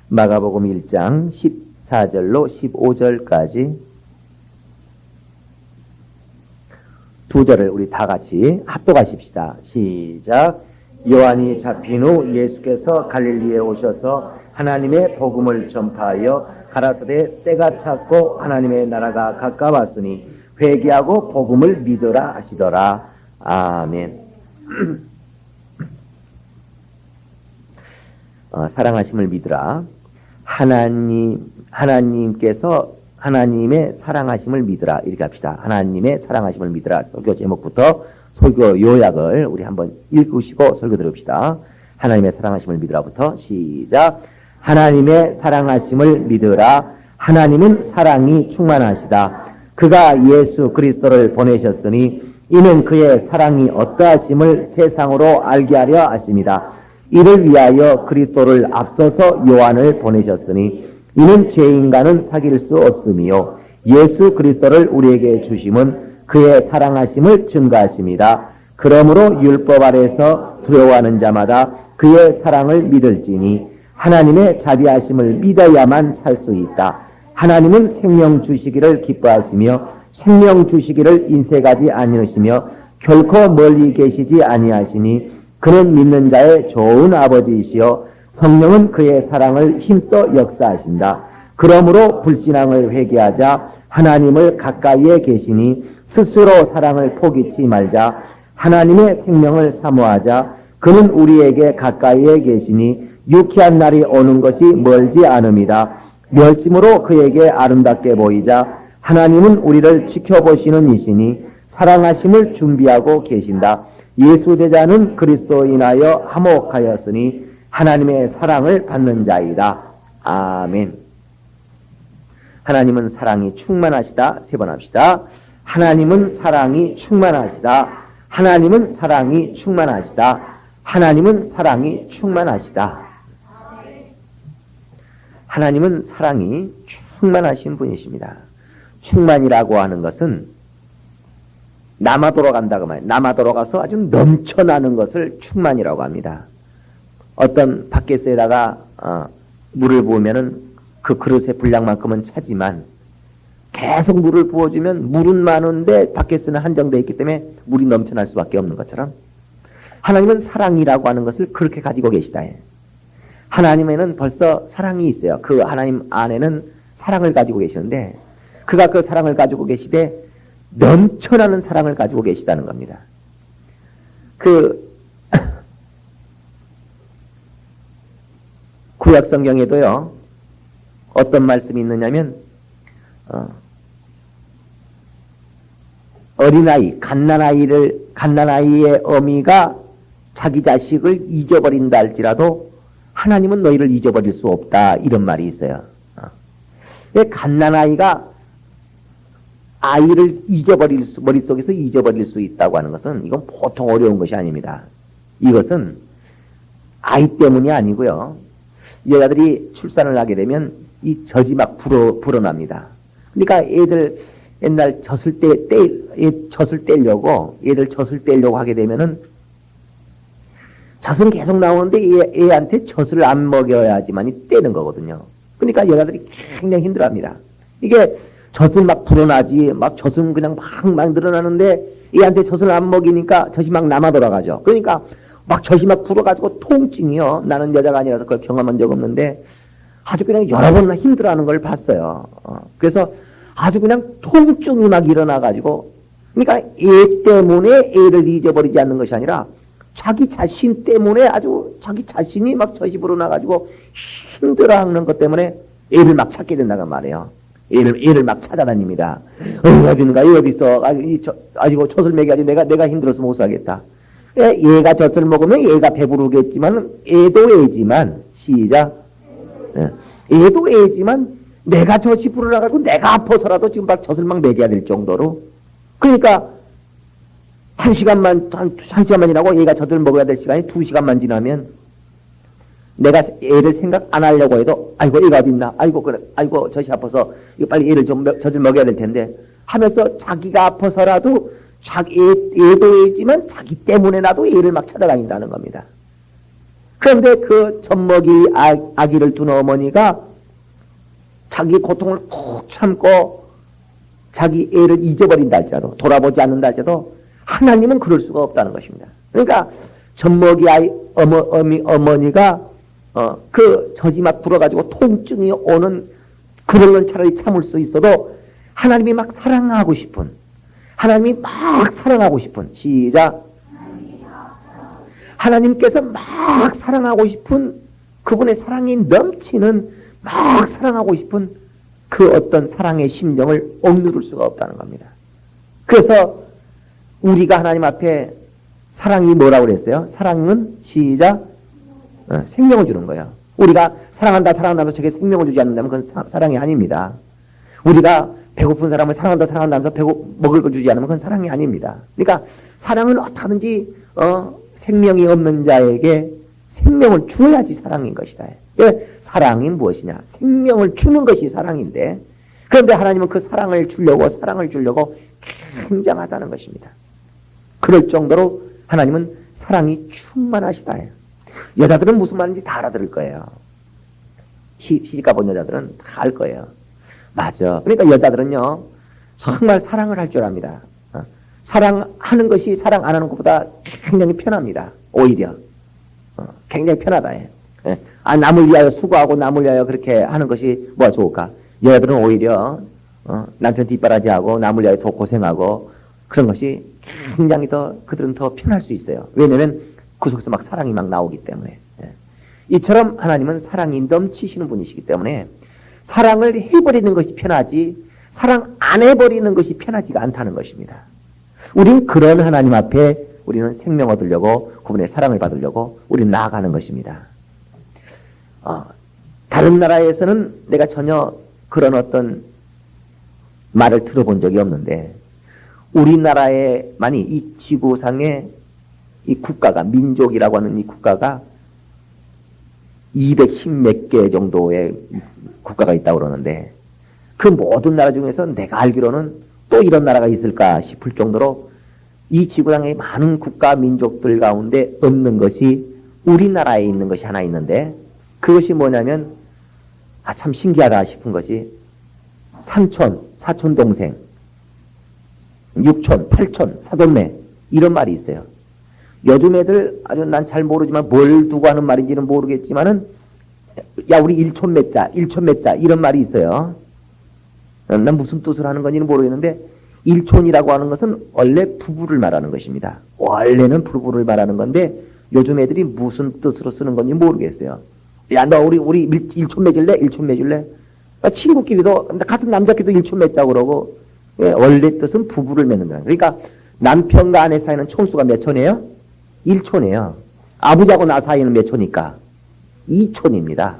마가복음 1장 14절로 15절까지 두 절을 우리 다 같이 합독하십시다. 시작. 요한이 잡힌 후 예수께서 갈릴리에 오셔서 하나님의 복음을 전파하여 가라사대 때가 찼고 하나님의 나라가 가까웠으니 회개하고 복음을 믿으라 하시더라. 아멘. 사랑하심을 믿으라. 하나님께서 하나님의 사랑하심을 믿으라. 이렇게 합시다. 하나님의 사랑하심을 믿으라. 설교 제목부터 설교 요약을 우리 한번 읽으시고 설교 들읍시다. 하나님의 사랑하심을 믿으라부터 시작. 하나님의 사랑하심을 믿으라. 하나님은 사랑이 충만하시다. 그가 예수 그리스도를 보내셨으니 이는 그의 사랑이 어떠하심을 세상으로 알게 하려 하심이다. 이를 위하여 그리스도를 앞서서 요한을 보내셨으니 이는 죄인과는 사귈 수 없으며 예수 그리스도를 우리에게 주심은 그의 사랑하심을 증거하심이다. 그러므로 율법 아래서 두려워하는 자마다 그의 사랑을 믿을지니 하나님의 자비하심을 믿어야만 살 수 있다. 하나님은 생명 주시기를 기뻐하시며 생명 주시기를 인색하지 아니하시며 결코 멀리 계시지 아니하시니 그는 믿는 자의 좋은 아버지이시여 성령은 그의 사랑을 힘써 역사하신다. 그러므로 불신앙을 회개하자. 하나님을 가까이에 계시니 스스로 사랑을 포기치 말자. 하나님의 생명을 사모하자. 그는 우리에게 가까이에 계시니 유쾌한 날이 오는 것이 멀지 않음이다. 멸심으로 그에게 아름답게 보이자. 하나님은 우리를 지켜보시는 이시니 사랑하심을 준비하고 계신다. 예수 대자는 그리스도 인하여 화목하였으니 하나님의 사랑을 받는 자이다. 아멘. 하나님은 사랑이 충만하시다. 세 번 합시다. 하나님은 사랑이 충만하시다. 하나님은 사랑이 충만하시다. 하나님은 사랑이 충만하시다. 하나님은 사랑이 충만하신 분이십니다. 충만이라고 하는 것은 남아 돌아간다고 말이에요. 남아 돌아가서 아주 넘쳐나는 것을 충만이라고 합니다. 어떤 바켓에다가 물을 부으면은 그 그릇의 분량만큼은 차지만 계속 물을 부어주면 물은 많은데 바켓은 한정되어 있기 때문에 물이 넘쳐날 수밖에 없는 것처럼 하나님은 사랑이라고 하는 것을 그렇게 가지고 계시다. 하나님에는 벌써 사랑이 있어요. 그 하나님 안에는 사랑을 가지고 계시는데 그가 그 사랑을 가지고 계시되 넘쳐나는 사랑을 가지고 계시다는 겁니다. 구약 성경에도요, 어떤 말씀이 있느냐면, 어린아이, 갓난아이의 어미가 자기 자식을 잊어버린다 할지라도 하나님은 너희를 잊어버릴 수 없다. 이런 말이 있어요. 갓난아이가 아이를 머릿속에서 잊어버릴 수 있다고 하는 것은 이건 보통 어려운 것이 아닙니다. 이것은 아이 때문이 아니고요. 여자들이 출산을 하게 되면 이 젖이 막 불어납니다. 그러니까 애들 옛날 젖을 떼려고 하게 되면은 젖은 계속 나오는데 애한테 젖을 안 먹여야지만이 떼는 거거든요. 그러니까 여자들이 굉장히 힘들어합니다. 이게 젖을 막 불어나지, 막 젖은 그냥 막 늘어나는데 얘한테 젖을 안 먹이니까 젖이 막 남아 돌아가죠. 그러니까 막 젖이 막 불어가지고 통증이요. 나는 여자가 아니라서 그걸 경험한 적 없는데 아주 그냥 여러 번 힘들어하는 걸 봤어요. 그래서 아주 그냥 통증이 막 일어나가지고 그러니까 얘 때문에 애를 잊어버리지 않는 것이 아니라 자기 자신 때문에 아주 자기 자신이 막 젖이 불어나가지고 힘들어하는 것 때문에 애를 막 찾게 된다고 말이에요. 애를 막 찾아다닙니다. 어디 있는가? 어디 있어? 아이고, 젖을 먹여야지. 내가 힘들어서 못 살겠다. 얘가 젖을 먹으면 얘가 배부르겠지만, 애도 애지만, 시작. 애도 애지만, 내가 젖이 불어나가지고 내가 아파서라도 지금 막 젖을 막 먹여야 될 정도로. 그러니까, 한 시간만 지나고 얘가 젖을 먹어야 될 시간이 2시간만 지나면, 내가 애를 생각 안 하려고 해도 아이고 애가 어디 있나 아이고 그래 아이고 젖이 아파서 이거 빨리 애를 좀 젖을 먹여야 될 텐데 하면서 자기가 아파서라도 애도 애지만 자기 때문에 나도 애를 막 찾아다닌다는 겁니다. 그런데 그 젖먹이 아기를 둔 어머니가 자기 고통을 꾹 참고 자기 애를 잊어버린다 할지라도, 돌아보지 않는다 할지라도 하나님은 그럴 수가 없다는 것입니다. 그러니까 젖먹이 어머니가 그 젖이 막 불어가지고 통증이 오는 그런 건 차라리 참을 수 있어도 하나님이 막 사랑하고 싶은, 하나님이 막 사랑하고 싶은, 시작, 하나님께서 막 사랑하고 싶은 그분의 사랑이 넘치는, 막 사랑하고 싶은 그 어떤 사랑의 심정을 억누를 수가 없다는 겁니다. 그래서 우리가 하나님 앞에 사랑이 뭐라고 그랬어요? 사랑은 시작, 생명을 주는 거예요. 우리가 사랑한다 하면서 저게 생명을 주지 않는다면 그건 사랑이 아닙니다. 우리가 배고픈 사람을 사랑한다 하면서 먹을 걸 주지 않으면 그건 사랑이 아닙니다. 그러니까 사랑은 어떻게든지 생명이 없는 자에게 생명을 주어야지 사랑인 것이다. 사랑이 무엇이냐? 생명을 주는 것이 사랑인데, 그런데 하나님은 그 사랑을 주려고 굉장하다는 것입니다. 그럴 정도로 하나님은 사랑이 충만하시다. 여자들은 무슨 말인지 다 알아들을 거예요. 시집가 본 여자들은 다 알 거예요. 맞아. 그러니까 여자들은요, 정말 사랑을 할 줄 압니다. 사랑하는 것이 사랑 안 하는 것보다 굉장히 편합니다. 오히려. 굉장히 편하다. 남을 위하여 수고하고 남을 위하여 그렇게 하는 것이 뭐가 좋을까? 여자들은 오히려 남편 뒷바라지하고 남을 위하여 더 고생하고 그런 것이 굉장히 그들은 더 편할 수 있어요. 왜냐하면 그 속에서 막 사랑이 막 나오기 때문에. 이처럼 하나님은 사랑이 넘치시는 분이시기 때문에 사랑을 해버리는 것이 편하지 사랑 안 해버리는 것이 편하지가 않다는 것입니다. 우린 그런 하나님 앞에 우리는 생명 얻으려고, 그분의 사랑을 받으려고 우리는 나아가는 것입니다. 다른 나라에서는 내가 전혀 그런 어떤 말을 들어본 적이 없는데, 우리나라에만이 이 지구상에 이 국가가, 민족이라고 하는 이 국가가 210 몇 개 정도의 국가가 있다고 그러는데, 그 모든 나라 중에서 내가 알기로는 또 이런 나라가 있을까 싶을 정도로 이 지구상의 많은 국가 민족들 가운데 없는 것이 우리나라에 있는 것이 하나 있는데, 그것이 뭐냐면 참 신기하다 싶은 것이 삼촌, 사촌 동생, 육촌, 팔촌, 사돈네 이런 말이 있어요. 요즘 애들 아주 난 잘 모르지만 뭘 두고 하는 말인지는 모르겠지만은 야 우리 일촌 맺자, 일촌 맺자 이런 말이 있어요. 난 무슨 뜻을 하는 건지는 모르겠는데 일촌이라고 하는 것은 원래 부부를 말하는 것입니다. 원래는 부부를 말하는 건데 요즘 애들이 무슨 뜻으로 쓰는 건지 모르겠어요. 야 너 우리 일촌 맺을래? 일촌 맺을래? 친구끼리도 같은 남자끼리도 일촌 맺자고 그러고, 원래 뜻은 부부를 맺는 거예요. 그러니까 남편과 아내 사이는 촌수가 몇 촌이에요? 1촌이에요. 아버지하고 나 사이는 몇 촌입니까? 2촌입니다.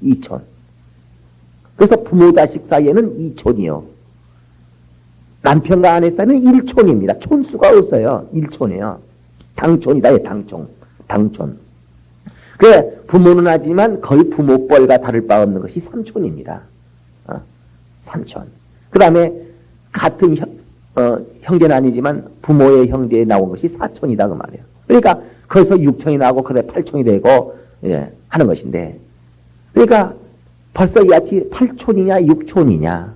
2촌. 그래서 부모 자식 사이에는 2촌이요. 남편과 아내 사이는 1촌입니다. 촌수가 없어요. 1촌이에요. 당촌이다. 당촌. 그래 부모는 하지만 거의 부모뻘과 다를 바 없는 것이 3촌입니다. 3촌. 그 다음에 같은 형제는 아니지만 부모의 형제에 나온 것이 4촌이다 그 말이에요. 그러니까 거기서 6촌이 나오고 그다음에 8촌이 되고 하는 것인데, 그러니까 벌써 이같이 8촌이냐 6촌이냐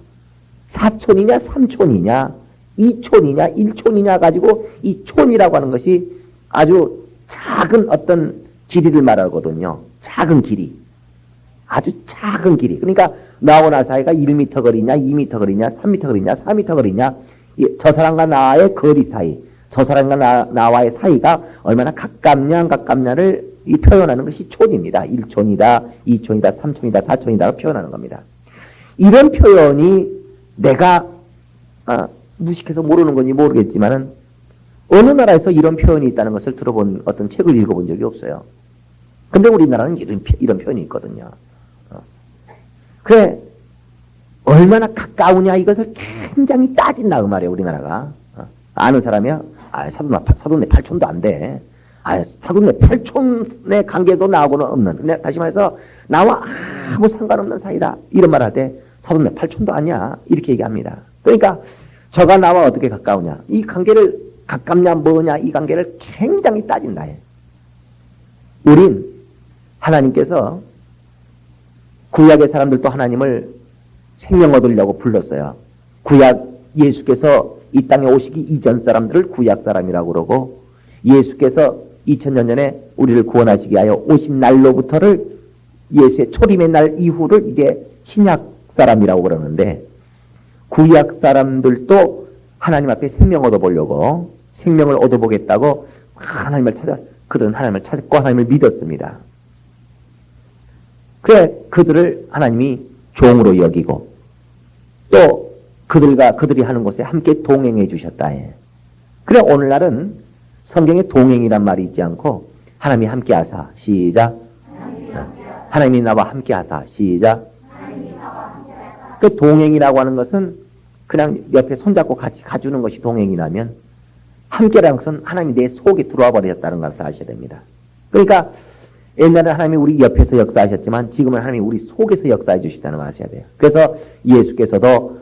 4촌이냐 3촌이냐 2촌이냐 1촌이냐 가지고 이 촌이라고 하는 것이 아주 작은 어떤 길이를 말하거든요. 작은 길이. 아주 작은 길이. 그러니까 나하고 나 사이가 1m 거리냐 2m 거리냐 3m 거리냐 4m 거리냐, 저 사람과 나의 거리 사이, 저 사람과 나와의 사이가 얼마나 가깝냐 안 가깝냐를 표현하는 것이 촌입니다. 1촌이다 2촌이다 3촌이다 4촌이다 표현하는 겁니다. 이런 표현이 내가 무식해서 모르는 건지 모르겠지만은 어느 나라에서 이런 표현이 있다는 것을 들어본 어떤 책을 읽어본 적이 없어요. 근데 우리나라는 이런 표현이 있거든요. 그래 얼마나 가까우냐 이것을 굉장히 따진다 그 말이에요. 우리나라가. 아는 사람이야? 사돈네 8촌도 안 돼. 사돈네 8촌의 관계도 나하고는 없는. 근데 다시 말해서 나와 아무 상관없는 사이다 이런 말 할 때 사돈네 8촌도 아니야 이렇게 얘기합니다. 그러니까 저가 나와 어떻게 가까우냐, 이 관계를 가깝냐 뭐냐 이 관계를 굉장히 따진다. 우린 하나님께서 구약의 사람들도 하나님을 생명 얻으려고 불렀어요. 구약 예수께서 이 땅에 오시기 이전 사람들을 구약 사람이라고 그러고, 예수께서 2000년 전에 우리를 구원하시기 위하여 오신 날로부터를, 예수의 초림의 날 이후를 이게 신약 사람이라고 그러는데, 구약 사람들도 하나님 앞에 생명 얻어보려고, 생명을 얻어보겠다고 그런 하나님을 찾았고 하나님을 믿었습니다. 그래 그들을 하나님이 종으로 여기고 또 그들이 하는 곳에 함께 동행해 주셨다. 그래 오늘날은 성경에 동행이란 말이 있지 않고 하나님이 함께 하사, 시작. 하나님이 나와 함께 하사, 시작. 그 동행이라고 하는 것은 그냥 옆에 손잡고 같이 가주는 것이 동행이라면, 함께라는 것은 하나님이 내 속에 들어와 버렸다는 것을 아셔야 됩니다. 그러니까 옛날에 하나님이 우리 옆에서 역사하셨지만 지금은 하나님이 우리 속에서 역사해 주시다는 걸 아셔야 돼요. 그래서 예수께서도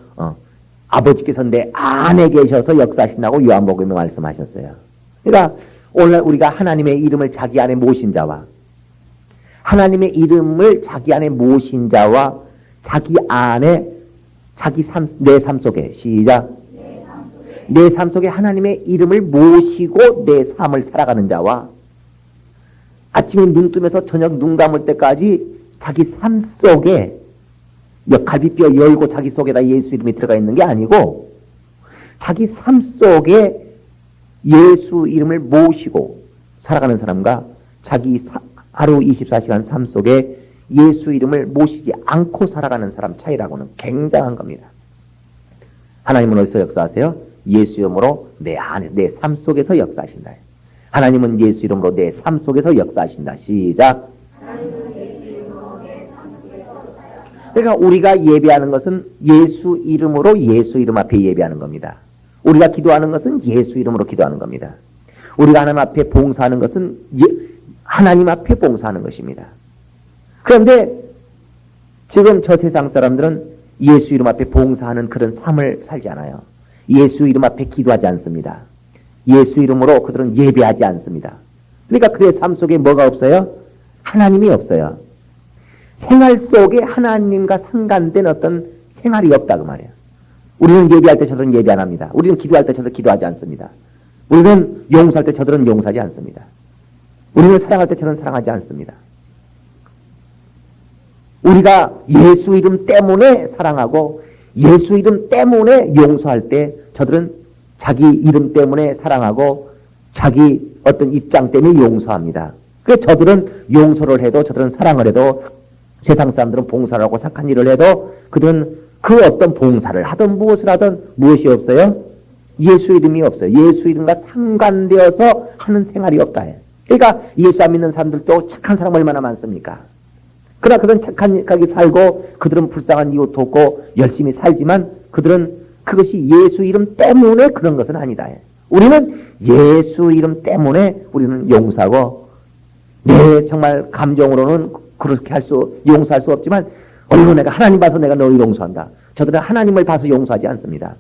아버지께서 내 안에 계셔서 역사하신다고 요한복음에 말씀하셨어요. 그러니까 오늘 우리가 하나님의 이름을 자기 안에 모신 자와, 하나님의 이름을 자기 안에 모신 자와 자기 안에 내 삶 속에, 시작. 내 삶 속에 하나님의 이름을 모시고 내 삶을 살아가는 자와, 아침에 눈 뜨면서 저녁 눈 감을 때까지 자기 삶 속에 갈비뼈 열고 자기 속에다 예수 이름이 들어가 있는 게 아니고, 자기 삶 속에 예수 이름을 모시고 살아가는 사람과 자기 하루 24시간 삶 속에 예수 이름을 모시지 않고 살아가는 사람 차이라고는 굉장한 겁니다. 하나님은 어디서 역사하세요? 예수 이름으로 내 안에, 내 삶 속에서 역사하신다. 하나님은 예수 이름으로 내 삶 속에서 역사하신다. 시작. 그러니까 우리가 예배하는 것은 예수 이름으로 예수 이름 앞에 예배하는 겁니다. 우리가 기도하는 것은 예수 이름으로 기도하는 겁니다. 우리가 하나님 앞에 봉사하는 것은 하나님 앞에 봉사하는 것입니다. 그런데 지금 저 세상 사람들은 예수 이름 앞에 봉사하는 그런 삶을 살지 않아요. 예수 이름 앞에 기도하지 않습니다. 예수 이름으로 그들은 예배하지 않습니다. 그러니까 그의 삶 속에 뭐가 없어요? 하나님이 없어요. 생활 속에 하나님과 상관된 어떤 생활이 없다 그 말이에요. 우리는 예배할 때 저들은 예배 안 합니다. 우리는 기도할 때 저들 기도하지 않습니다. 우리는 용서할 때 저들은 용서하지 않습니다. 우리는 사랑할 때 저들은 사랑하지 않습니다. 우리가 예수 이름 때문에 사랑하고 예수 이름 때문에 용서할 때 저들은 자기 이름 때문에 사랑하고 자기 어떤 입장 때문에 용서합니다. 그래서 저들은 용서를 해도, 저들은 사랑을 해도, 세상 사람들은 봉사를 하고 착한 일을 해도 그들은 그 어떤 봉사를 하든 무엇을 하든 무엇이 없어요? 예수 이름이 없어요. 예수 이름과 상관되어서 하는 생활이 없다 해요. 그러니까 예수 안 믿는 사람들도 착한 사람 얼마나 많습니까? 그러나 그들은 착하게 살고 그들은 불쌍한 이웃 돕고 열심히 살지만 그들은 그것이 예수 이름 때문에 그런 것은 아니다. 우리는 예수 이름 때문에 우리는 용서하고, 정말 감정으로는 그렇게 용서할 수 없지만, 내가 하나님 봐서 내가 너를 용서한다. 저들은 하나님을 봐서 용서하지 않습니다.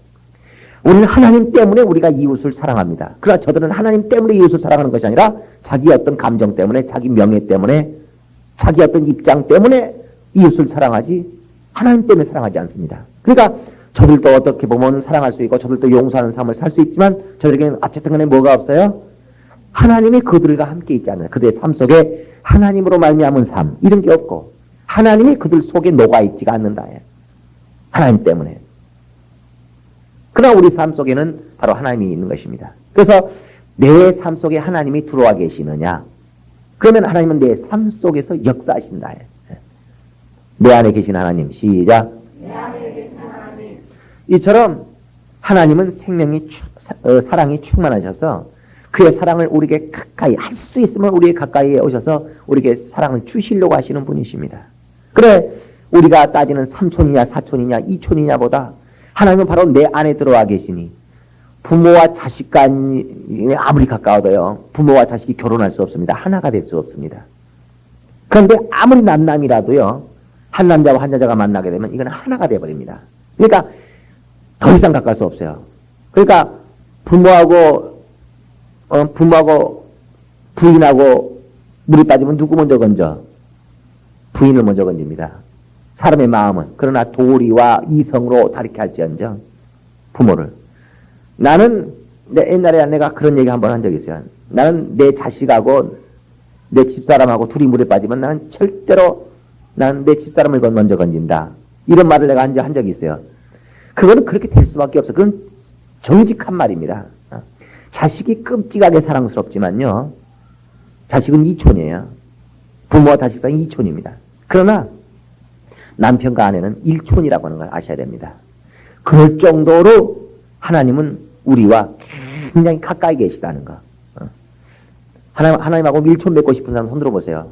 우리는 하나님 때문에 우리가 이웃을 사랑합니다. 그러나 저들은 하나님 때문에 이웃을 사랑하는 것이 아니라 자기 어떤 감정 때문에, 자기 명예 때문에, 자기 어떤 입장 때문에 이웃을 사랑하지 하나님 때문에 사랑하지 않습니다. 그러니까 저들도 어떻게 보면 사랑할 수 있고 저들도 용서하는 삶을 살 수 있지만 저들에게는 어쨌든 간에 뭐가 없어요? 하나님이 그들과 함께 있지 않아요. 그들의 삶 속에 하나님으로 말미암은 삶 이런 게 없고 하나님이 그들 속에 녹아있지가 않는다. 하나님 때문에. 그러나 우리 삶 속에는 바로 하나님이 있는 것입니다. 그래서 내 삶 속에 하나님이 들어와 계시느냐? 그러면 하나님은 내 삶 속에서 역사하신다. 내 안에 계신 하나님. 시작. 내 안에 계신 하나님. 이처럼 하나님은 사랑이 충만하셔서 그의 사랑을 우리에게 가까이 할 수 있으면 우리의 가까이에 오셔서 우리에게 사랑을 주시려고 하시는 분이십니다. 그래 우리가 따지는 삼촌이냐 사촌이냐 이촌이냐보다 하나님은 바로 내 안에 들어와 계시니 부모와 자식 간에 아무리 가까워도요 부모와 자식이 결혼할 수 없습니다. 하나가 될 수 없습니다. 그런데 아무리 남남이라도요 한 남자와 한 여자가 만나게 되면 이건 하나가 돼버립니다. 그러니까 더 이상 가까울 수 없어요. 그러니까 부모하고 부인하고 물이 빠지면 누구 먼저 건져? 부인을 먼저 건집니다. 사람의 마음은 그러나 도리와 이성으로 다르게 할지언정 부모를. 나는 옛날에 내가 그런 얘기 한번 한 적이 있어요. 나는 내 자식하고 내 집사람하고 둘이 물에 빠지면 나는 절대로 나는 내 집사람을 먼저 건진다. 이런 말을 내가 한 적이 있어요. 그거는 그렇게 될 수밖에 없어. 그건 정직한 말입니다. 자식이 끔찍하게 사랑스럽지만요. 자식은 이촌이에요. 부모와 자식 사이 이촌입니다. 그러나 남편과 아내는 일촌이라고 하는 걸 아셔야 됩니다. 그럴 정도로 하나님은 우리와 굉장히 가까이 계시다는 거. 하나님하고 일촌 맺고 싶은 사람 손들어 보세요.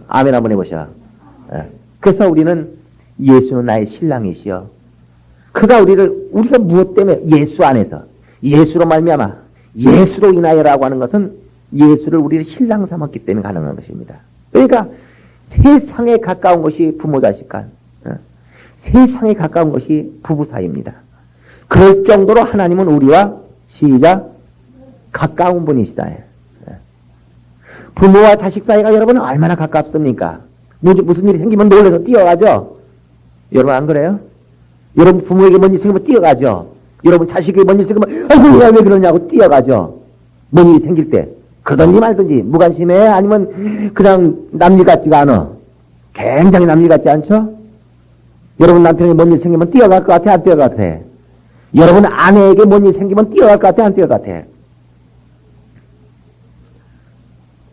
아멘 한번 해보셔. 그래서 우리는 예수는 나의 신랑이시여. 그가 우리가 무엇 때문에 예수 안에서 예수로 말미암아 예수로 인하여라고 하는 것은 예수를 우리를 신랑 삼았기 때문에 가능한 것입니다. 그러니까 세상에 가까운 것이 부모 자식 간, 세상에 가까운 것이 부부 사이입니다. 그럴 정도로 하나님은 우리와 시작 가까운 분이시다. 부모와 자식 사이가 여러분 얼마나 가깝습니까? 무슨 일이 생기면 놀라서 뛰어가죠? 여러분 안 그래요? 여러분 부모에게 뭔 일 생기면 뛰어가죠? 여러분 자식에게 뭔 일 생기면 아이고 왜 그러냐고 뛰어가죠? 뭔 일이 생길 때 그러든지 말든지 무관심해? 아니면 그냥 남일 같지가 않아? 굉장히 남일 같지 않죠? 여러분 남편에게 뭔 일 생기면 뛰어갈 것 같아? 안 뛰어갈 것 같아? 여러분 아내에게 뭔 일 생기면 뛰어갈 것 같아? 안 뛰어갈 것 같아?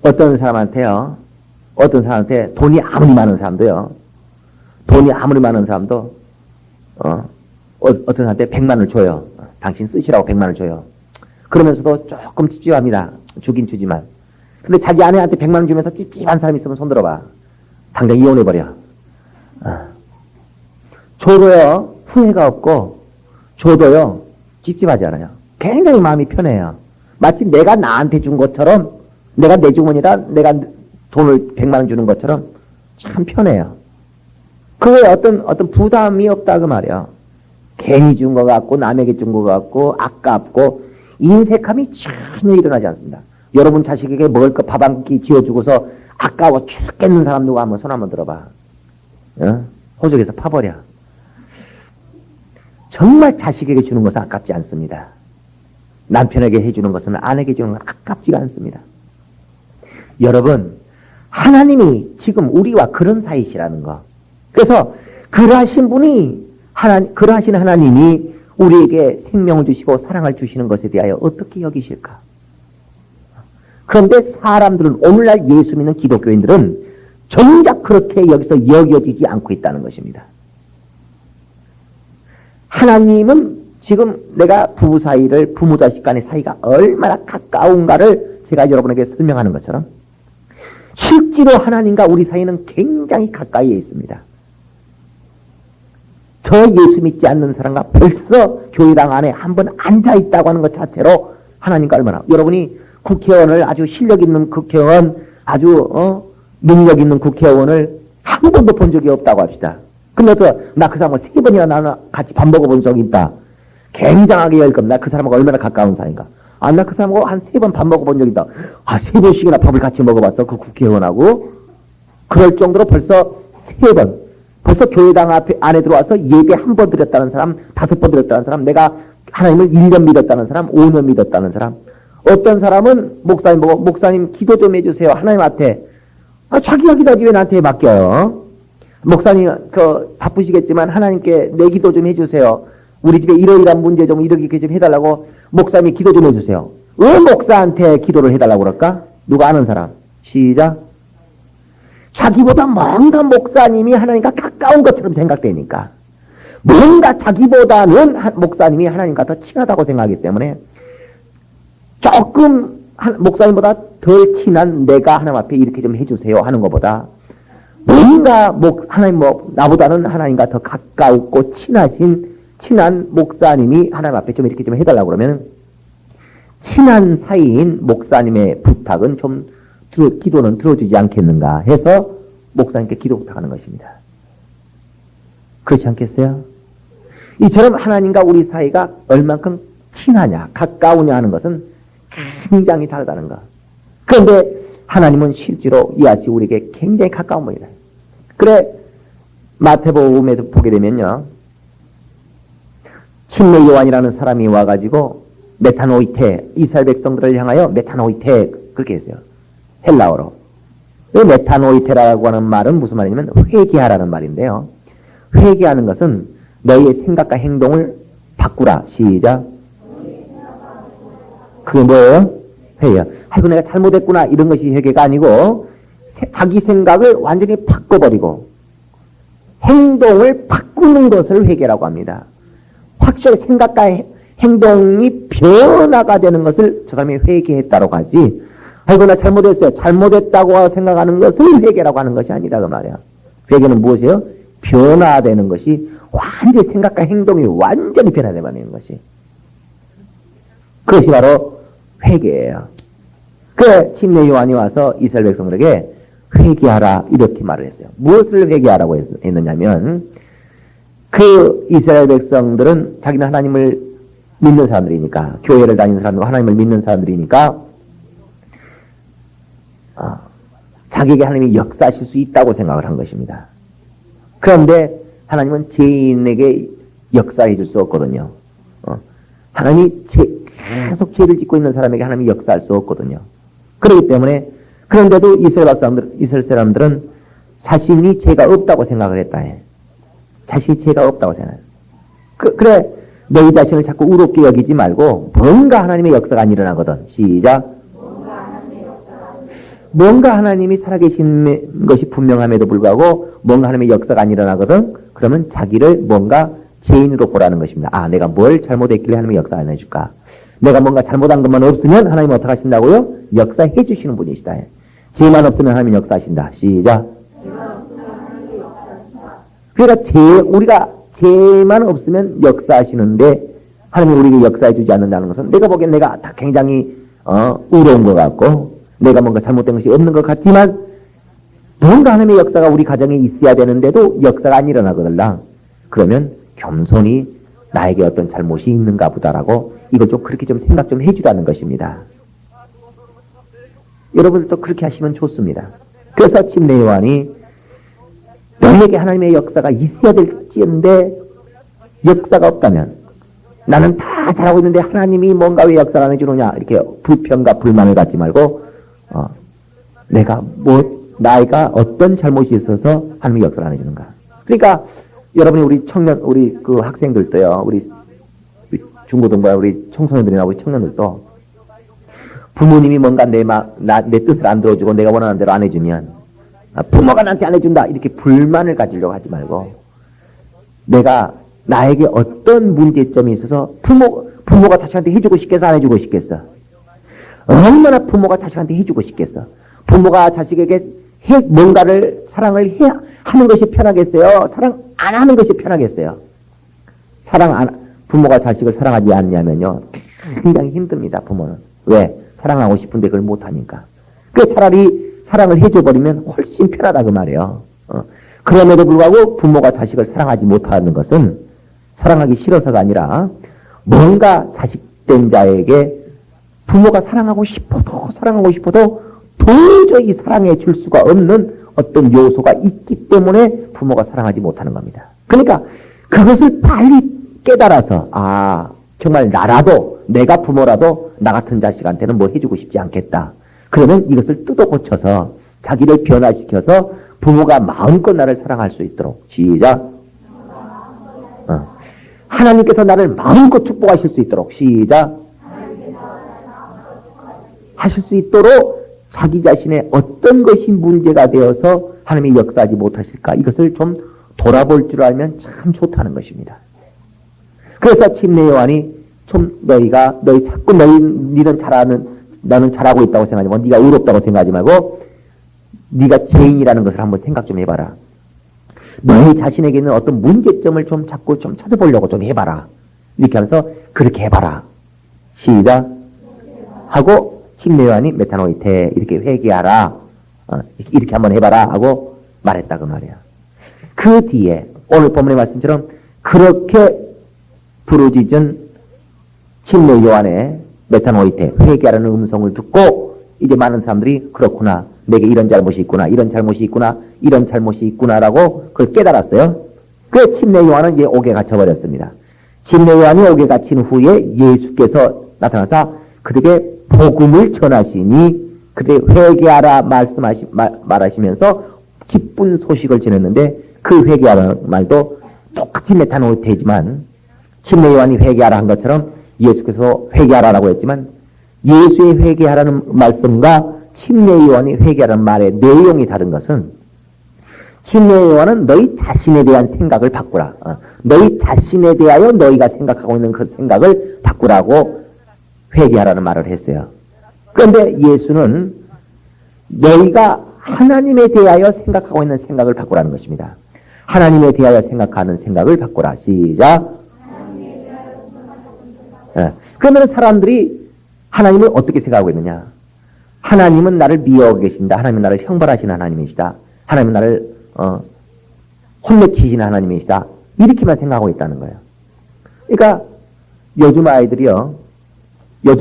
어떤 사람한테 돈이 아무리 많은 사람도요, 어떤 사람한테 100만 원을 줘요. 당신 쓰시라고 100만 원을 줘요. 그러면서도 조금 찝찝합니다. 주긴 주지만. 근데 자기 아내한테 100만 원 주면서 찝찝한 사람 있으면 손 들어봐. 당장 이혼해버려. 줘도요, 후회가 없고, 줘도요, 찝찝하지 않아요. 굉장히 마음이 편해요. 마치 내가 나한테 준 것처럼, 내가 내 주머니에다 내가 돈을 100만 원 주는 것처럼 참 편해요. 그거에 어떤 부담이 없다 그 말이야. 괜히 준 것 같고 남에게 준 것 같고 아깝고 인색함이 전혀 일어나지 않습니다. 여러분 자식에게 먹을 거 밥 한 끼 지어주고서 아까워 죽겠는 사람 누가 한번 손 한번 들어봐. 호적에서 파버려. 정말 자식에게 주는 것은 아깝지 않습니다. 남편에게 해주는 것은 아내에게 주는 건 아깝지가 않습니다. 여러분 하나님이 지금 우리와 그런 사이시라는 거. 그래서 그러하신 하나님이 우리에게 생명을 주시고 사랑을 주시는 것에 대하여 어떻게 여기실까? 그런데 사람들은 오늘날 예수 믿는 기독교인들은 정작 그렇게 여기서 여겨지지 않고 있다는 것입니다. 하나님은 지금 내가 부부 사이를 부모 자식 간의 사이가 얼마나 가까운가를 제가 여러분에게 설명하는 것처럼 실제로 하나님과 우리 사이는 굉장히 가까이에 있습니다. 저 예수 믿지 않는 사람과 벌써 교회당 안에 한번 앉아있다고 하는 것 자체로 하나님과 얼마나, 여러분이 국회의원을 아주 실력 있는 국회의원, 아주 능력 있는 국회의원을 한 번도 본 적이 없다고 합시다. 근데 나 그 사람을 3번이나 나는 같이 밥 먹어본 적이 있다. 굉장하게 열겁. 나 그 사람하고 얼마나 가까운 사이인가. 나 그 사람하고 한 3번 밥 먹어본 적이 있다. 3번씩이나 밥을 같이 먹어봤어. 그 국회의원하고. 그럴 정도로 벌써 3번. 벌써 교회당 안에 들어와서 예배 1번 드렸다는 사람, 5번 드렸다는 사람, 내가 하나님을 1년 믿었다는 사람, 5년 믿었다는 사람. 어떤 사람은 목사님 보고, 목사님 기도 좀 해주세요. 하나님한테. 자기가 기도하지 왜 나한테 맡겨요? 목사님, 바쁘시겠지만 하나님께 내 기도 좀 해주세요. 우리 집에 이러이러한 문제 좀 이렇게 좀 해달라고 목사님이 기도 좀 해주세요. 왜 목사한테 기도를 해달라고 그럴까? 누가 아는 사람? 시작. 자기보다 뭔가 목사님이 하나님과 가까운 것처럼 생각되니까. 뭔가 자기보다는 목사님이 하나님과 더 친하다고 생각하기 때문에 조금 목사님보다 덜 친한 내가 하나님 앞에 이렇게 좀 해주세요 하는 것보다 뭔가 하나님 나보다는 하나님과 더 가까웠고 친한 목사님이 하나님 앞에 좀 이렇게 좀 해달라고 그러면 친한 사이인 목사님의 부탁은 좀 기도는 들어주지 않겠는가 해서 목사님께 기도 부탁하는 것입니다. 그렇지 않겠어요? 이처럼 하나님과 우리 사이가 얼만큼 친하냐, 가까우냐 하는 것은 굉장히 다르다는 것. 그런데 하나님은 실제로 이아시 우리에게 굉장히 가까운 분이다. 그래, 마태복음에서 보게 되면요. 침례 요한이라는 사람이 와가지고 메타노이테, 이스라엘 백성들을 향하여 메타노이테 그렇게 했어요. 헬라어로. 이 메타노이테라고 하는 말은 무슨 말이냐면 회개하라는 말인데요. 회개하는 것은 너희의 생각과 행동을 바꾸라. 시작. 그게 뭐예요? 회개야. 아이고 내가 잘못했구나 이런 것이 회개가 아니고 자기 생각을 완전히 바꿔버리고 행동을 바꾸는 것을 회개라고 합니다. 확실히 생각과 행동이 변화가 되는 것을 저 사람이 회개했다고 하지. 아이고 나 잘못했어요. 잘못했다고 생각하는 것을 회개라고 하는 것이 아니다 그 말이야. 회개는 무엇이에요? 변화되는 것이 완전히 생각과 행동이 완전히 변화되는 것이. 그것이 바로 회개예요. 그 침례 요한이 와서 이스라엘 백성들에게 회개하라 이렇게 말을 했어요. 무엇을 회개하라고 했느냐면 그 이스라엘 백성들은 자기는 하나님을 믿는 사람들이니까 교회를 다니는 사람들 하나님을 믿는 사람들이니까 자기에게 하나님이 역사하실 수 있다고 생각을 한 것입니다. 그런데 하나님은 죄인에게 역사해 줄 수 없거든요. 하나님이 계속 죄를 짓고 있는 사람에게 하나님이 역사할 수 없거든요. 그렇기 때문에 그런데도 이스라엘 사람들은 자신이 죄가 없다고 생각을 했다 해. 자신이 죄가 없다고 생각해. 그래 너희 자신을 자꾸 의롭게 여기지 말고 뭔가 하나님의 역사가 안 일어나거든. 시작. 뭔가 하나님이 살아계신 것이 분명함에도 불구하고 뭔가 하나님의 역사가 안 일어나거든. 그러면 자기를 뭔가 죄인으로 보라는 것입니다. 아, 내가 뭘 잘못했길래 하나님이 역사 안 해줄까? 내가 뭔가 잘못한 것만 없으면 하나님은 어떻게 하신다고요? 역사해 주시는 분이시다. 죄만 없으면 하나님은 역사하신다. 시작. 그러니까 우리가 죄만 없으면 역사하시는데 하나님이 우리에게 역사해 주지 않는다는 것은 내가 보기엔 내가 다 굉장히 의로운 것 같고 내가 뭔가 잘못된 것이 없는 것 같지만 뭔가 하나님의 역사가 우리 가정에 있어야 되는데도 역사가 안 일어나거든. 그러면 겸손히 나에게 어떤 잘못이 있는가 보다라고 이걸 좀 그렇게 좀 생각 좀 해주라는 것입니다. 여러분들도 그렇게 하시면 좋습니다. 그래서 침례 요한이 너에게 하나님의 역사가 있어야 될지인데 역사가 없다면 나는 다 잘하고 있는데 하나님이 뭔가 왜 역사를 안 해주느냐 이렇게 불평과 불만을 갖지 말고 나이가 어떤 잘못이 있어서 하나님이 역사를 안 해주는가. 그러니까 여러분이 우리 그 학생들도요, 우리 중고등부야 우리 청소년들이나 우리 청년들도 부모님이 뭔가 내 뜻을 안 들어주고 내가 원하는 대로 안 해주면 부모가 나한테 안 해준다 이렇게 불만을 가지려고 하지 말고 나에게 어떤 문제점이 있어서 부모가 자식한테 해주고 싶겠어 안 해주고 싶겠어? 얼마나 부모가 자식한테 해주고 싶겠어? 부모가 자식에게 뭔가를 사랑을 하는 것이 편하겠어요? 사랑 안 하는 것이 편하겠어요? 부모가 자식을 사랑하지 않냐면요 굉장히 힘듭니다. 부모는. 왜? 사랑하고 싶은데 그걸 못하니까. 차라리 사랑을 해줘버리면 훨씬 편하다 그 말이에요. 그럼에도 불구하고 부모가 자식을 사랑하지 못하는 것은 사랑하기 싫어서가 아니라 뭔가 자식된 자에게 부모가 사랑하고 싶어도 도저히 사랑해 줄 수가 없는 어떤 요소가 있기 때문에 부모가 사랑하지 못하는 겁니다. 그러니까 그것을 빨리 깨달아서 정말 내가 부모라도 나 같은 자식한테는 뭐 해주고 싶지 않겠다. 그러면 이것을 뜯어 고쳐서 자기를 변화시켜서 부모가 마음껏 나를 사랑할 수 있도록 시작. 하나님께서 나를 마음껏 축복하실 수 있도록 시작. 하실 수 있도록 자기 자신의 어떤 것이 문제가 되어서 하나님이 역사하지 못하실까 이것을 좀 돌아볼 줄 알면 참 좋다는 것입니다. 그래서 침례 요한이 너희 자꾸 나는 잘하고 있다고 생각하지 말고 네가 의롭다고 생각하지 말고 네가 죄인이라는 것을 한번 생각 좀 해봐라. 너희 자신에게 있는 어떤 문제점을 좀 자꾸 좀 찾아보려고 좀 해봐라. 이렇게 하면서 그렇게 해봐라. 시작. 하고 침례 요한이 메타노이테 이렇게 회개하라. 이렇게 한번 해봐라 하고 말했다 그 말이야. 그 뒤에 오늘 본문의 말씀처럼 그렇게 부르짖은 침례 요한의 메타노이테 회개하라는 음성을 듣고 이제 많은 사람들이 그렇구나. 내게 이런 잘못이 있구나, 이런 잘못이 있구나, 이런 잘못이 있구나라고 그걸 깨달았어요. 그 침례 요한은 이제 옥에 갇혀버렸습니다. 침례 요한이 옥에 갇힌 후에 예수께서 나타나서 그들에게 복음을 전하시니 그들에게 회개하라 말하시면서 기쁜 소식을 전했는데 그 회개하라는 말도 똑같이 메타노테이지만 침례 요한이 회개하라 한 것처럼 예수께서 회개하라라고 했지만 예수의 회개하라는 말씀과 침례 요한이 회개하라는 말의 내용이 다른 것은 침례 요한은 너희 자신에 대한 생각을 바꾸라. 너희 자신에 대하여 너희가 생각하고 있는 그 생각을 바꾸라고 회개하라는 말을 했어요. 그런데 예수는 너희가 하나님에 대하여 생각하고 있는 생각을 바꾸라는 것입니다. 하나님에 대하여 생각하는 생각을 바꾸라. 시작. 그러면 사람들이 하나님을 어떻게 생각하고 있느냐? 하나님은 나를 미워하고 계신다. 하나님은 나를 형벌하시는 하나님이시다. 하나님은 나를 혼내키시는 하나님이시다. 이렇게만 생각하고 있다는 거예요. 그러니까 요즘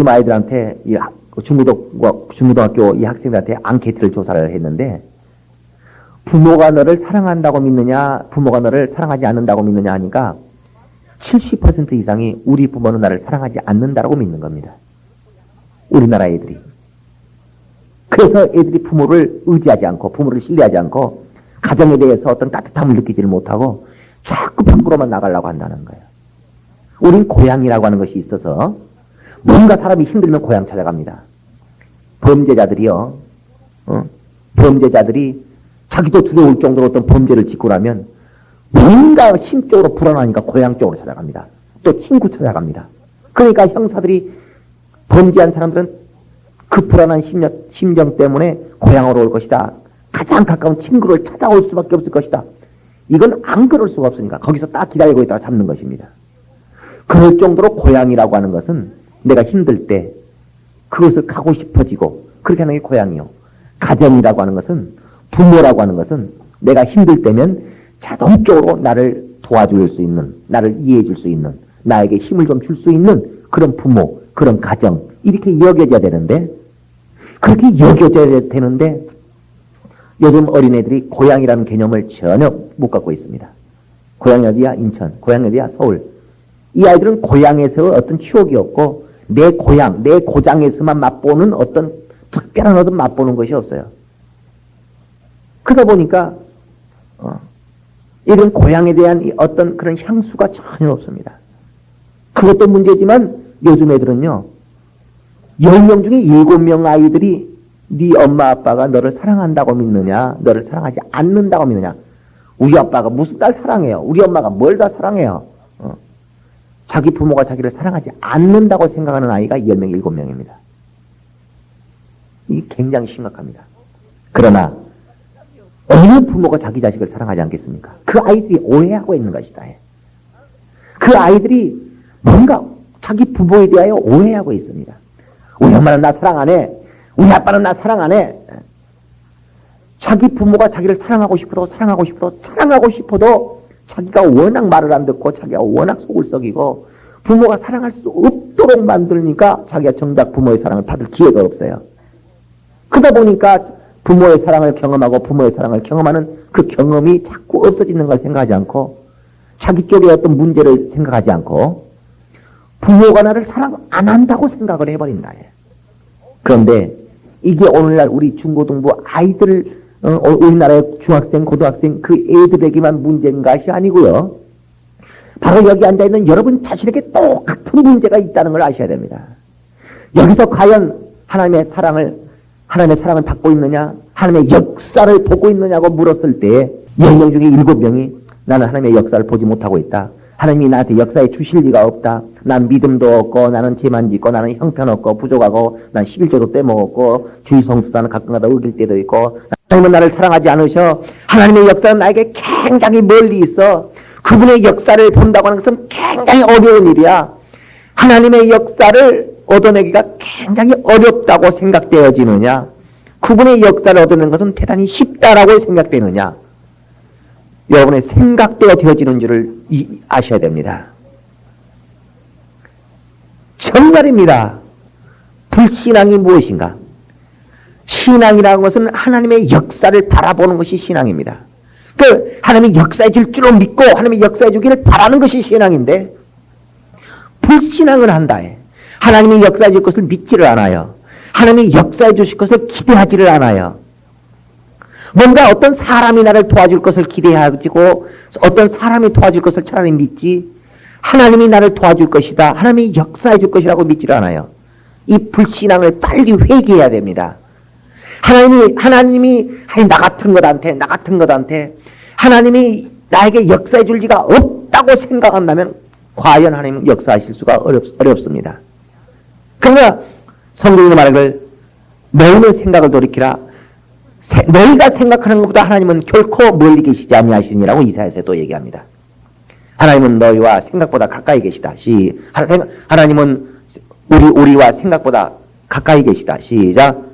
아이들한테 이 중고등학교 이 학생들한테 앙케이트를 조사를 했는데 부모가 너를 사랑한다고 믿느냐, 부모가 너를 사랑하지 않는다고 믿느냐 하니까 70% 이상이 우리 부모는 나를 사랑하지 않는다고 믿는 겁니다. 우리나라 애들이. 그래서 애들이 부모를 의지하지 않고 부모를 신뢰하지 않고 가정에 대해서 어떤 따뜻함을 느끼지를 못하고 자꾸 밖으로만 나가려고 한다는 거예요. 우린 고향이라고 하는 것이 있어서 뭔가 사람이 힘들면 고향 찾아갑니다. 범죄자들이요. 범죄자들이 자기도 두려울 정도로 어떤 범죄를 짓고 나면 뭔가 심적으로 불안하니까 고향 쪽으로 찾아갑니다. 또 친구 찾아갑니다. 그러니까 형사들이 범죄한 사람들은 그 불안한 심정 때문에 고향으로 올 것이다. 가장 가까운 친구를 찾아올 수밖에 없을 것이다. 이건 안 그럴 수가 없으니까 거기서 딱 기다리고 있다가 잡는 것입니다. 그럴 정도로 고향이라고 하는 것은 내가 힘들 때 그것을 가고 싶어지고 그렇게 하는 게 고향이요. 가정이라고 하는 것은 부모라고 하는 것은 내가 힘들 때면 자동적으로 나를 도와줄 수 있는, 나를 이해해 줄 수 있는, 나에게 힘을 좀 줄 수 있는 그런 부모, 그런 가정 이렇게 여겨져야 되는데 그렇게 여겨져야 되는데 요즘 어린애들이 고향이라는 개념을 전혀 못 갖고 있습니다. 고향이 어디야? 인천. 고향이 어디야? 서울. 이 아이들은 고향에서 어떤 추억이 없고 내 고향, 내 고장에서만 맛보는 어떤 특별한 어떤 맛보는 것이 없어요. 그러다 보니까 이런 고향에 대한 어떤 그런 향수가 전혀 없습니다. 그것도 문제지만 요즘 애들은요. 10명 중에 7명 아이들이 네 엄마 아빠가 너를 사랑한다고 믿느냐, 너를 사랑하지 않는다고 믿느냐. 우리 아빠가 무슨 딸 사랑해요. 우리 엄마가 뭘 다 사랑해요. 자기 부모가 자기를 사랑하지 않는다고 생각하는 아이가 10명, 7명입니다. 이게 굉장히 심각합니다. 그러나 어느 부모가 자기 자식을 사랑하지 않겠습니까? 그 아이들이 오해하고 있는 것이다. 그 아이들이 뭔가 자기 부모에 대하여 오해하고 있습니다. 우리 엄마는 나 사랑 안 해. 우리 아빠는 나 사랑 안 해. 자기 부모가 자기를 사랑하고 싶어도 자기가 워낙 말을 안 듣고 자기가 워낙 속을 썩이고 부모가 사랑할 수 없도록 만들니까 자기가 정작 부모의 사랑을 받을 기회가 없어요. 그러다 보니까 부모의 사랑을 경험하고 부모의 사랑을 경험하는 그 경험이 자꾸 없어지는 걸 생각하지 않고 자기 쪽에 어떤 문제를 생각하지 않고 부모가 나를 사랑 안 한다고 생각을 해버린다. 그런데 이게 오늘날 우리 중고등부 아이들, 우리나라의 중학생, 고등학생 그 애들에게만 문제인 것이 아니고요. 바로 여기 앉아있는 여러분 자신에게 똑같은 문제가 있다는 걸 아셔야 됩니다. 여기서 과연 하나님의 사랑을 받고 있느냐, 하나님의 역사를 보고 있느냐고 물었을 때 10명 중에 7명이 나는 하나님의 역사를 보지 못하고 있다. 하나님이 나한테 역사에 주실 리가 없다. 난 믿음도 없고 나는 죄만 짓고 나는 형편없고 부족하고 난 11조도 떼먹었고 주의 성수도 나는 가끔가다 어길 때도 있고 하나님은 나를 사랑하지 않으셔. 하나님의 역사는 나에게 굉장히 멀리 있어. 그분의 역사를 본다고 하는 것은 굉장히 어려운 일이야. 하나님의 역사를 얻어내기가 굉장히 어렵다고 생각되어지느냐, 그분의 역사를 얻어내는 것은 대단히 쉽다라고 생각되느냐, 여러분의 생각되어지는 줄을 아셔야 됩니다. 정말입니다. 불신앙이 무엇인가? 신앙이라는 것은 하나님의 역사를 바라보는 것이 신앙입니다. 그 하나님이 역사해 줄 줄로 믿고 하나님이 역사해 주기를 바라는 것이 신앙인데 불신앙을 한다. 하나님이 역사해 줄 것을 믿지를 않아요. 하나님이 역사해 주실 것을 기대하지를 않아요. 뭔가 어떤 사람이 나를 도와줄 것을 기대하고 어떤 사람이 도와줄 것을 차라리 믿지 하나님이 나를 도와줄 것이다. 하나님이 역사해 줄 것이라고 믿지를 않아요. 이 불신앙을 빨리 회개해야 됩니다. 하나님이 나 같은 것한테 하나님이 나에게 역사해 줄 리가 없다고 생각한다면 과연 하나님 역사하실 수가 어렵습니다. 그러나 성경의 말을 너희는 생각을 돌이키라. 너희가 생각하는 것보다 하나님은 결코 멀리 계시지 아니하시니라고 이사야서 또 얘기합니다. 하나님은 너희와 생각보다 가까이 계시다. 하나님은 우리와 생각보다 가까이 계시다. 시작.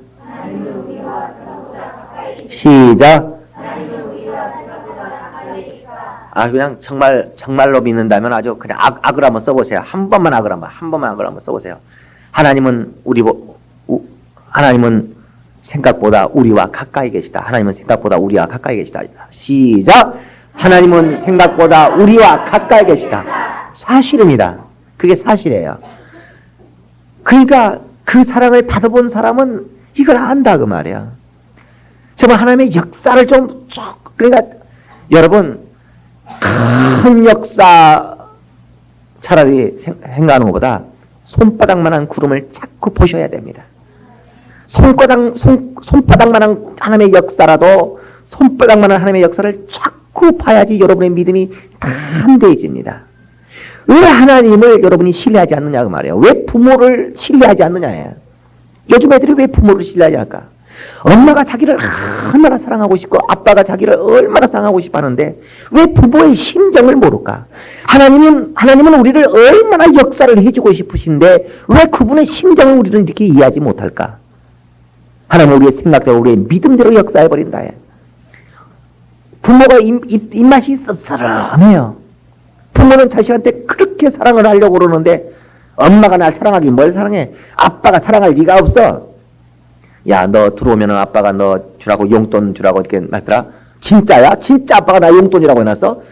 그냥 정말로 믿는다면 아주 그냥 악을 한번 써보세요. 한 번만 악을 한번 써보세요. 하나님은 생각보다 우리와 가까이 계시다. 하나님은 생각보다 우리와 가까이 계시다. 시작. 하나님은 생각보다 우리와 가까이 계시다. 사실입니다. 그게 사실이에요. 그러니까 그 사랑을 받아본 사람은 이걸 안다 그 말이야. 정말 하나님의 역사를 그러니까 여러분 큰 역사 차라리 생각하는 것보다 손바닥만한 구름을 자꾸 보셔야 됩니다. 손바닥만한 하나님의 역사라도 손바닥만한 하나님의 역사를 자꾸 봐야지 여러분의 믿음이 담대해집니다. 왜 하나님을 여러분이 신뢰하지 않느냐 그 말이에요. 왜 부모를 신뢰하지 않느냐예요. 요즘 애들이 왜 부모를 신뢰하지 않을까? 엄마가 자기를 얼마나 사랑하고 싶고 아빠가 자기를 얼마나 사랑하고 싶어 하는데 왜 부모의 심정을 모를까? 하나님은 우리를 얼마나 역사를 해주고 싶으신데 왜 그분의 심정을 우리는 이렇게 이해하지 못할까? 하나님은 우리의 생각대로 우리의 믿음대로 역사해버린다. 부모가 입맛이 씁쓸해요. 부모는 자식한테 그렇게 사랑을 하려고 그러는데 엄마가 날 사랑하기 뭘 사랑해? 아빠가 사랑할 리가 없어. 야, 너 들어오면 아빠가 너 주라고 용돈 주라고 이렇게 말더라. 진짜야? 진짜 아빠가 나 용돈이라고 해놨어?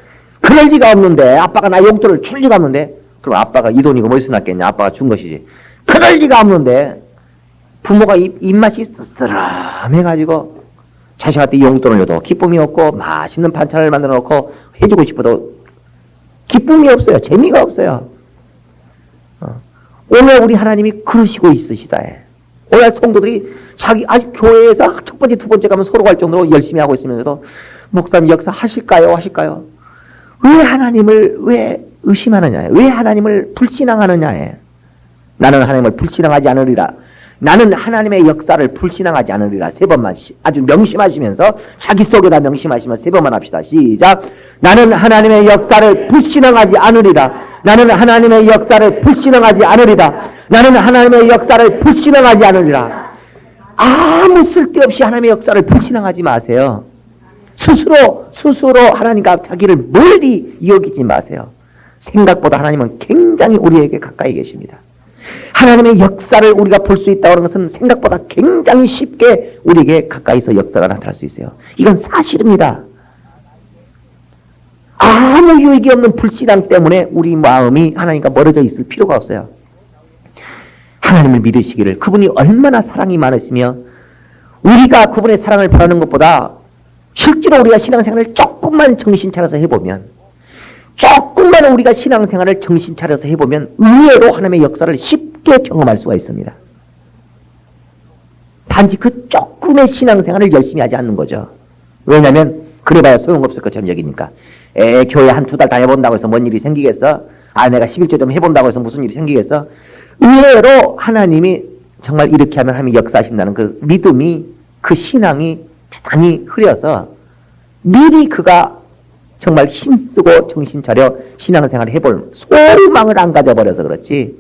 그럴 리가 없는데 아빠가 나 용돈을 줄 리가 없는데 그럼 아빠가 이 돈이고 뭐 있어놨겠냐? 아빠가 준 것이지. 그럴 리가 없는데 부모가 입맛이 씁쓸해가지고 자식한테 용돈을 줘도 기쁨이 없고 맛있는 반찬을 만들어 놓고 해주고 싶어도 기쁨이 없어요. 재미가 없어요. 오늘 우리 하나님이 그러시고 있으시다. 오늘 성도들이 아직 교회에서 첫 번째, 두 번째 가면 서로 갈 정도로 열심히 하고 있으면서도 목사님 역사 하실까요? 왜 하나님을 왜 의심하느냐? 왜 하나님을 불신앙하느냐? 나는 하나님을 불신앙하지 않으리라. 나는 하나님의 역사를 불신앙하지 않으리라. 세 번만 아주 명심하시면서 자기 속에다 명심하시면 세 번만 합시다. 시작. 나는 하나님의 역사를 불신앙하지 않으리라. 나는 하나님의 역사를 불신앙하지 않으리라. 나는 하나님의 역사를 불신앙하지 않으리라. 아무 쓸데없이 하나님의 역사를 불신앙하지 마세요. 스스로 하나님과 자기를 멀리 여기지 마세요. 생각보다 하나님은 굉장히 우리에게 가까이 계십니다. 하나님의 역사를 우리가 볼 수 있다는 것은 생각보다 굉장히 쉽게 우리에게 가까이서 역사가 나타날 수 있어요. 이건 사실입니다. 아무 유익이 없는 불신앙 때문에 우리 마음이 하나님과 멀어져 있을 필요가 없어요. 하나님을 믿으시기를, 그분이 얼마나 사랑이 많으시며 우리가 그분의 사랑을 바라는 것보다 실제로 우리가 신앙생활을 조금만 정신 차려서 해보면, 조금만 우리가 신앙생활을 정신 차려서 해보면 의외로 하나님의 역사를 쉽게 경험할 수가 있습니다. 단지 그 조금의 신앙생활을 열심히 하지 않는 거죠. 왜냐하면 그래봐야 소용없을 것처럼 여기니까. 교회 한두 달 다녀본다고 해서 뭔 일이 생기겠어? 내가 11조 좀 해본다고 해서 무슨 일이 생기겠어? 의외로 하나님이 정말 이렇게 하면 하나님이 역사하신다는 그 믿음이, 그 신앙이 대단히 흐려서 미리 그가 정말 힘쓰고 정신 차려 신앙생활을 해볼 소망을 안 가져버려서 그렇지,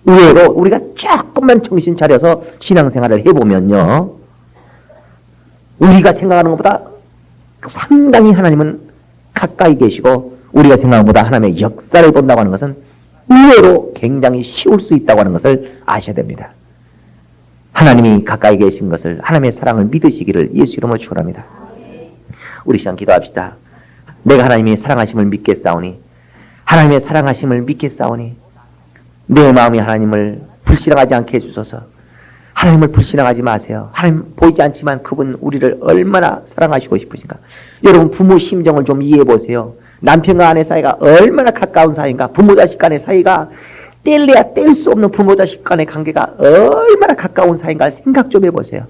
의외로 우리가 조금만 정신 차려서 신앙생활을 해보면요, 우리가 생각하는 것보다 상당히 하나님은 가까이 계시고 우리가 생각하는 것보다 하나님의 역사를 본다고 하는 것은 의외로 굉장히 쉬울 수 있다고 하는 것을 아셔야 됩니다. 하나님이 가까이 계신 것을, 하나님의 사랑을 믿으시기를 예수 이름으로 축원합니다. 우리 시간 기도합시다. 내가 하나님의 사랑하심을 믿겠사오니, 하나님의 사랑하심을 믿겠사오니, 내 마음이 하나님을 불신앙하지 않게 해주소서. 하나님을 불신앙하지 마세요. 하나님 보이지 않지만 그분 우리를 얼마나 사랑하시고 싶으신가. 여러분 부모 심정을 좀 이해해 보세요. 남편과 아내 사이가 얼마나 가까운 사이인가. 부모 자식 간의 사이가 뗄래야 뗄 수 없는 부모 자식 간의 관계가 얼마나 가까운 사이인가 생각 좀 해보세요.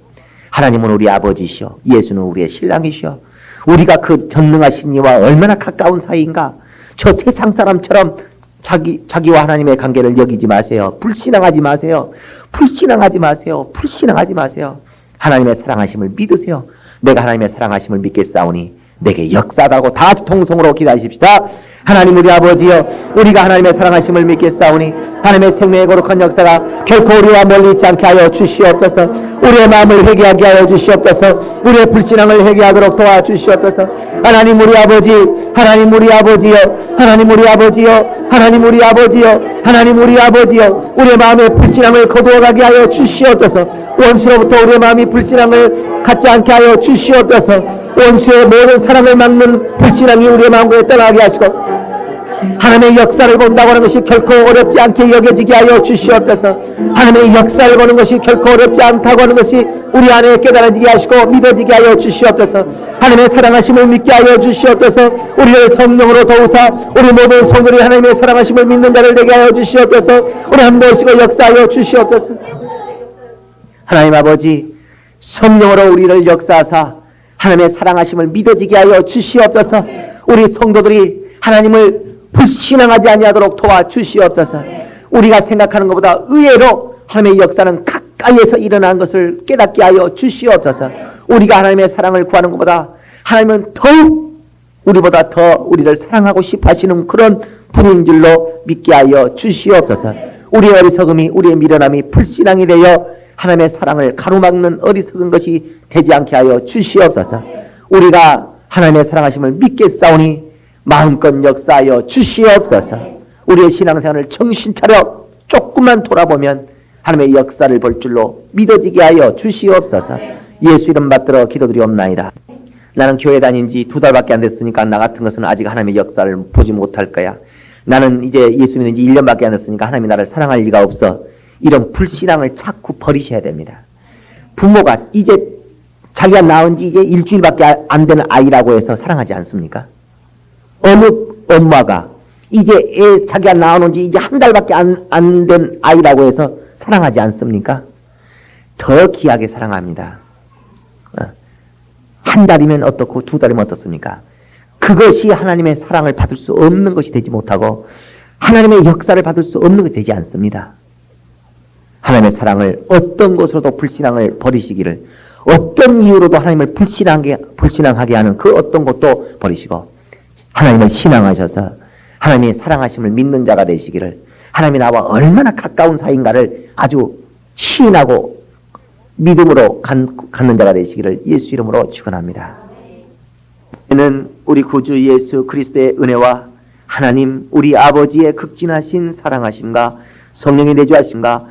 하나님은 우리 아버지시오. 예수는 우리의 신랑이시오. 우리가 그 전능하신 이와 얼마나 가까운 사이인가. 저 세상 사람처럼 자기와 하나님의 관계를 여기지 마세요. 불신앙하지 마세요. 불신앙하지 마세요. 불신앙하지 마세요. 하나님의 사랑하심을 믿으세요. 내가 하나님의 사랑하심을 믿겠사오니 내게 역사하다고 다 같이 통성으로 기도하십시다. 하나님 우리 아버지여, 우리가 하나님의 사랑하심을 믿겠사오니 하나님의 생명의 거룩한 역사가 결코 우리와 멀리 있지 않게 하여 주시옵소서. 우리의 마음을 회개하게 하여 주시옵소서. 우리의 불신앙을 회개하도록 도와주시옵소서. 하나님 우리 아버지, 하나님 우리 아버지여, 하나님 우리 아버지여, 하나님 우리 아버지여, 하나님 우리 아버지여, 우리의 마음의 불신앙을 거두어가게 하여 주시옵소서. 원수로부터 우리의 마음이 불신앙을 갖지 않게 하여 주시옵소서. 원수의 모든 사랑을 막는 불신앙이 우리의 마음에 떠나게 하시고 하나님의 역사를 본다고 하는 것이 결코 어렵지 않게 여겨지게 하여 주시옵소서. 하나님의 역사를 보는 것이 결코 어렵지 않다고 하는 것이 우리 안에 깨달아지게 하시고 믿어지게 하여 주시옵소서. 하나님의 사랑하심을 믿게 하여 주시옵소서. 우리를 성령으로 도우사 우리 모든 성도들이 하나님의 사랑하심을 믿는 자를 되게 하여 주시옵소서. 우리 한 번씩을 역사하여 주시옵소서. 하나님 아버지, 성령으로 우리를 역사하사 하나님의 사랑하심을 믿어지게 하여 주시옵소서. 우리 성도들이 하나님을 불신앙하지 아니하도록 도와주시옵소서. 우리가 생각하는 것보다 의외로 하나님의 역사는 가까이에서 일어난 것을 깨닫게 하여 주시옵소서. 우리가 하나님의 사랑을 구하는 것보다 하나님은 더욱 우리보다 더 우리를 사랑하고 싶어 하시는 그런 분인 줄로 믿게 하여 주시옵소서. 우리의 어리석음이, 우리의 미련함이 불신앙이 되어 하나님의 사랑을 가로막는 어리석은 것이 되지 않게 하여 주시옵소서. 우리가 하나님의 사랑하심을 믿겠사오니 마음껏 역사하여 주시옵소서. 우리의 신앙생활을 정신 차려 조금만 돌아보면 하나님의 역사를 볼 줄로 믿어지게 하여 주시옵소서. 예수 이름 받들어 기도드리옵나이다. 나는 교회 다닌 지 2달밖에 안 됐으니까 나 같은 것은 아직 하나님의 역사를 보지 못할 거야. 나는 이제 예수 믿는 지 1년밖에 안 됐으니까 하나님이 나를 사랑할 리가 없어. 이런 불신앙을 자꾸 버리셔야 됩니다. 부모가 이제 자기가 낳은 지 이제 일주일밖에 안 되는 아이라고 해서 사랑하지 않습니까? 어느 엄마가 이제 자기가 낳아놓은 지 이제 한 달밖에 안 된 아이라고 해서 사랑하지 않습니까? 더 귀하게 사랑합니다. 한 달이면 어떻고 2달이면 어떻습니까? 그것이 하나님의 사랑을 받을 수 없는 것이 되지 못하고 하나님의 역사를 받을 수 없는 것이 되지 않습니다. 하나님의 사랑을 어떤 것으로도 불신앙을 버리시기를, 어떤 이유로도 하나님을 불신앙하게 하는 그 어떤 것도 버리시고 하나님을 신앙하셔서 하나님의 사랑하심을 믿는 자가 되시기를, 하나님이 나와 얼마나 가까운 사이인가를 아주 시인하고 믿음으로 갖는 자가 되시기를 예수 이름으로 축원합니다. 이는 우리 구주 예수 그리스도의 은혜와 하나님 우리 아버지의 극진하신 사랑하심과 성령의 내주하심과